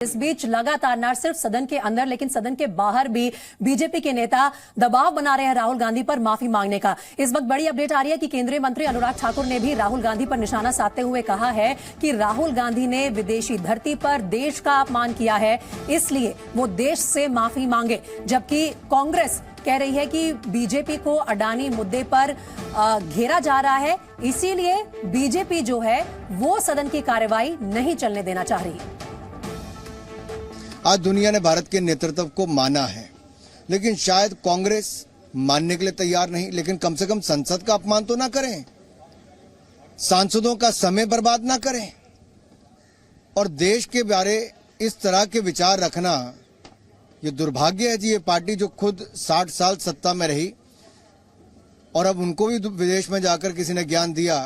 इस बीच लगातार न सिर्फ सदन के अंदर लेकिन सदन के बाहर भी बीजेपी के नेता दबाव बना रहे हैं राहुल गांधी पर माफी मांगने का। इस वक्त बड़ी अपडेट आ रही है कि केंद्रीय मंत्री अनुराग ठाकुर ने भी राहुल गांधी पर निशाना साधते हुए कहा है कि राहुल गांधी ने विदेशी धरती पर देश का अपमान किया है, इसलिए वो देश से माफी मांगे। जबकि कांग्रेस कह रही है कि बीजेपी को अडानी मुद्दे पर घेरा जा रहा है, इसीलिए बीजेपी जो है वो सदन की कार्रवाई नहीं चलने देना चाह रही है। आज दुनिया ने भारत के नेतृत्व को माना है, लेकिन शायद कांग्रेस मानने के लिए तैयार नहीं। लेकिन कम से कम संसद का अपमान तो ना करें, सांसदों का समय बर्बाद ना करें और देश के बारे इस तरह के विचार रखना ये दुर्भाग्य है जी। ये पार्टी जो खुद 60 साल सत्ता में रही और अब उनको भी विदेश में जाकर किसी ने ज्ञान दिया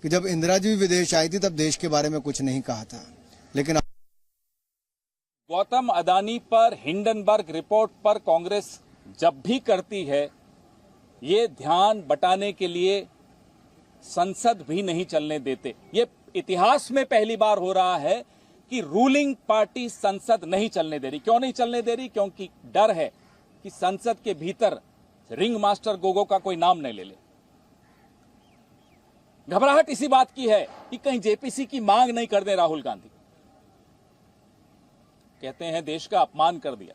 कि जब इंदिरा जी भी विदेश आई थी तब देश के बारे में कुछ नहीं कहा था। लेकिन गौतम अडानी पर हिंडनबर्ग रिपोर्ट पर कांग्रेस जब भी करती है, ये ध्यान बटाने के लिए संसद भी नहीं चलने देते। ये इतिहास में पहली बार हो रहा है कि रूलिंग पार्टी संसद नहीं चलने दे रही। क्यों नहीं चलने दे रही? क्योंकि डर है कि संसद के भीतर रिंग मास्टर गोगो का कोई नाम नहीं ले ले। घबराहट इसी बात की है कि कहीं जेपीसी की मांग नहीं कर दे राहुल गांधी। कहते हैं देश का अपमान कर दिया।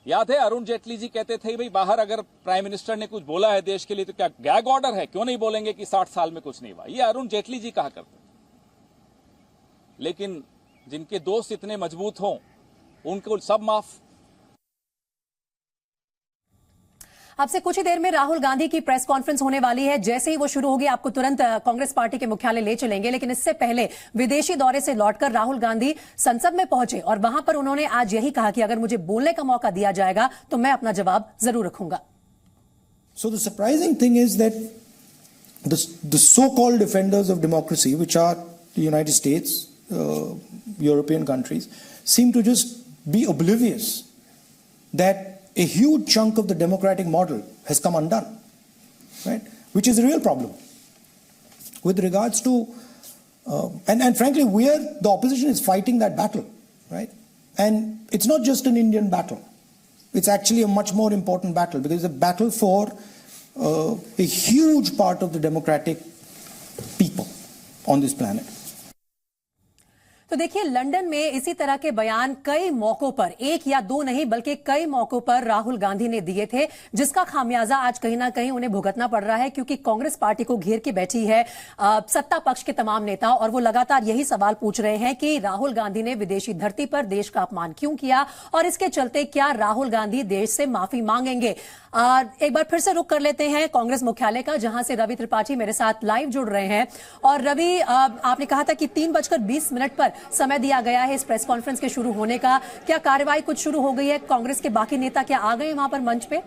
याद है अरुण जेटली जी कहते थे भाई बाहर अगर प्राइम मिनिस्टर ने कुछ बोला है देश के लिए तो क्या गैग ऑर्डर है, क्यों नहीं बोलेंगे कि 60 साल में कुछ नहीं हुआ। ये अरुण जेटली जी कहा करते थे। लेकिन जिनके दोस्त इतने मजबूत हों उनको सब माफ। अब से कुछ ही देर में राहुल गांधी की प्रेस कॉन्फ्रेंस होने वाली है। जैसे ही वो शुरू होगी आपको तुरंत कांग्रेस पार्टी के मुख्यालय ले चलेंगे। लेकिन इससे पहले विदेशी दौरे से लौटकर राहुल गांधी संसद में पहुंचे और वहां पर उन्होंने आज यही कहा कि अगर मुझे बोलने का मौका दिया जाएगा तो मैं अपना जवाब जरूर रखूंगा। So the surprising thing is that the so-called defenders of democracy, which are the United States, European countries, seem to just be oblivious that a huge chunk of the democratic model has come undone, right? Which is a real problem. With regards to, and frankly, the opposition is fighting that battle, right? And it's not just an Indian battle. It's actually a much more important battle because it's a battle for a huge part of the democratic people on this planet. तो देखिए London में इसी तरह के बयान कई मौकों पर, एक या दो नहीं बल्कि कई मौकों पर राहुल गांधी ने दिए थे, जिसका खामियाजा आज कहीं ना कहीं उन्हें भुगतना पड़ रहा है। क्योंकि कांग्रेस पार्टी को घेर के बैठी है सत्ता पक्ष के तमाम नेता और वो लगातार यही सवाल पूछ रहे हैं कि राहुल गांधी ने विदेशी धरती पर देश का अपमान क्यों किया और इसके चलते क्या राहुल गांधी देश से माफी मांगेंगे। एक बार फिर से रुक कर लेते हैं कांग्रेस मुख्यालय का, जहां से रवि त्रिपाठी मेरे साथ लाइव जुड़ रहे हैं। और रवि, आपने कहा था कि 3:20 पर समय दिया गया है इस प्रेस कॉन्फ्रेंस के शुरू होने का। क्या कार्रवाई कुछ शुरू हो गई है? कांग्रेस के बाकी नेता क्या आ गए वहां पर मंच पे?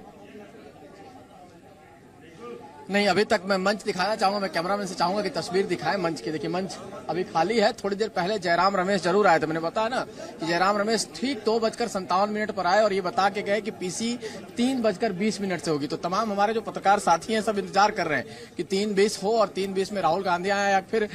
नहीं, अभी तक मैं मंच दिखाना चाहूंगा। मैं कैमरामैन से चाहूंगा कि तस्वीर दिखाए मंच की। देखिए मंच अभी खाली है। थोड़ी देर पहले जयराम रमेश जरूर आए थे। मैंने बताया ना कि जयराम रमेश ठीक 2:57 पर आए और ये बता के गए कि पीसी 3:20 से होगी। तो तमाम हमारे जो पत्रकार साथी हैं सब इंतजार कर रहे हैं कि 3:20 हो और 3:20 में राहुल गांधी आए या फिर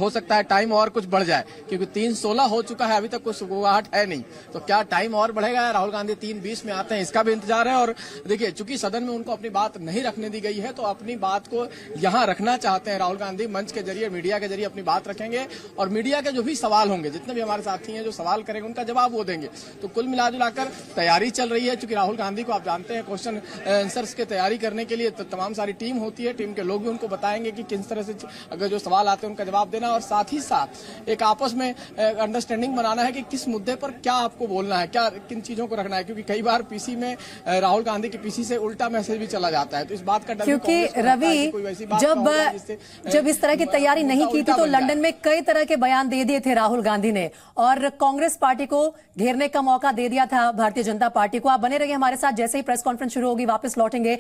हो सकता है टाइम और कुछ बढ़ जाए, क्योंकि 3:16 हो चुका है, अभी तक कुछ गुवाहट है नहीं। तो क्या टाइम और बढ़ेगा? राहुल गांधी 3:20 में आते हैं, इसका भी इंतजार है। और देखिए चूंकि सदन में उनको अपनी बात नहीं रखने दी गई है तो अपनी बात को यहां रखना चाहते हैं राहुल गांधी। मंच के जरिए मीडिया के जरिए अपनी बात रखेंगे और मीडिया के जो भी सवाल होंगे, जितने भी हमारे साथी हैं जो सवाल करेंगे उनका जवाब वो देंगे। तो कुल मिलाजुलाकर तैयारी चल रही है। चूंकि राहुल गांधी को आप जानते हैं क्वेश्चन आंसर्स की तैयारी करने के लिए तो तमाम सारी टीम होती है। टीम के लोग भी उनको बताएंगे कि किस तरह से अगर जो सवाल आते हैं उनका जवाब देना और साथ ही साथ एक आपस में अंडरस्टैंडिंग बनाना है कि किस मुद्दे पर क्या आपको बोलना है, क्या किन चीजों को रखना है। क्योंकि कई बार पीसी में राहुल गांधी के पीसी से उल्टा मैसेज भी चला जाता है। तो इस बात का डर, क्योंकि रवि जब इस तरह की तैयारी नहीं की थी तो लंदन में कई तरह के बयान दे दिए थे राहुल गांधी ने और कांग्रेस पार्टी को घेरने का मौका दे दिया था भारतीय जनता पार्टी को। आप बने रहिए हमारे साथ, जैसे ही प्रेस कॉन्फ्रेंस शुरू होगी वापस लौटेंगे।